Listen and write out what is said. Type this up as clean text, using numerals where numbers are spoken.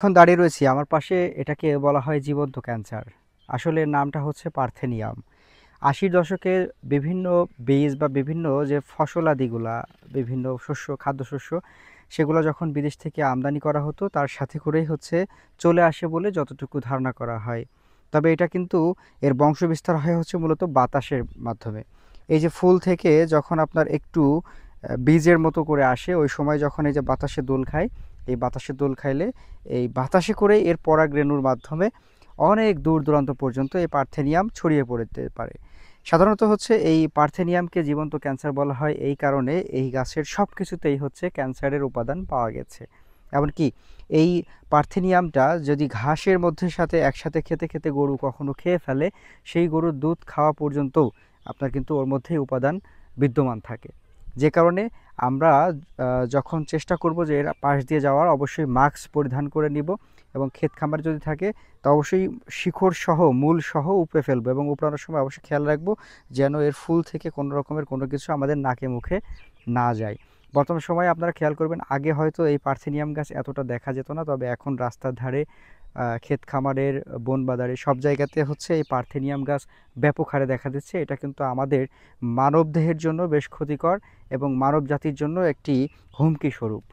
এখন দাঁড়িয়ে রয়েছি আমার পাশে এটাকে বলা হয় জীবন্ত ক্যান্সার। আসলে নামটা হচ্ছে পার্থেনিয়াম। ৮০ দশকের বিভিন্ন বীজ বা বিভিন্ন যে ফসলাদিগুলা, বিভিন্ন শস্য, খাদ্যশস্য সেগুলো যখন বিদেশ থেকে আমদানি করা হতো তার সাথে করেই হচ্ছে চলে আসে বলে যতটুকু ধারণা করা হয়। তবে এটা কিন্তু এর বংশবিস্তার হয় হচ্ছে মূলত বাতাসের মাধ্যমে। এই যে ফুল থেকে যখন আপনার একটু বীজের মতো করে আসে ওই সময় যখন এই যে বাতাসে দোল খায়, এই বাতাসে দোল খাইলে এই বাতাসে করেই এর পরাগরেণুর মাধ্যমে অনেক দূর দূরান্ত পর্যন্ত এই পার্থেনিয়াম ছড়িয়ে পড়তে পারে। সাধারণত হচ্ছে এই পার্থেনিয়ামকে জীবন্ত ক্যান্সার বলা হয় এই কারণে এই গাছের সব কিছুতেই হচ্ছে ক্যান্সারের উপাদান পাওয়া গেছে। এমনকি এই পার্থেনিয়ামটা যদি ঘাসের মধ্যে সাথে একসাথে খেতে খেতে গরু কখনো খেয়ে ফেলে, সেই গরুর দুধ খাওয়া পর্যন্তও আপনার কিন্তু ওর মধ্যেই উপাদান বিদ্যমান থাকে। যে কারণে আমরা যখন চেষ্টা করব যে এর পাশ দিয়ে যাওয়ার, অবশ্যই মাস্ক পরিধান করে নিব এবং ক্ষেত খামার যদি থাকে তো অবশ্যই শিকড় সহ মূল সহ উপড়ে ফেলবো এবং উপড়ানোর সময় অবশ্যই খেয়াল রাখবো যেন এর ফুল থেকে কোনো রকমের কোনো কিছু আমাদের নাকে মুখে না যায়। বর্তমান সময়ে আপনারা খেয়াল করবেন, আগে হয়তো এই পার্থেনিয়াম গাছ এতটা দেখা যেত না, তবে এখন রাস্তার ধারে, ক্ষেত খামারের, বন বাজারে সব জায়গাতে হচ্ছে এই পার্থেনিয়াম গাছ ব্যাপক হারে দেখা দিচ্ছে। এটা কিন্তু আমাদের মানবদেহের জন্য বেশ ক্ষতিকর এবং মানব জাতির জন্য একটি হুমকি স্বরূপ।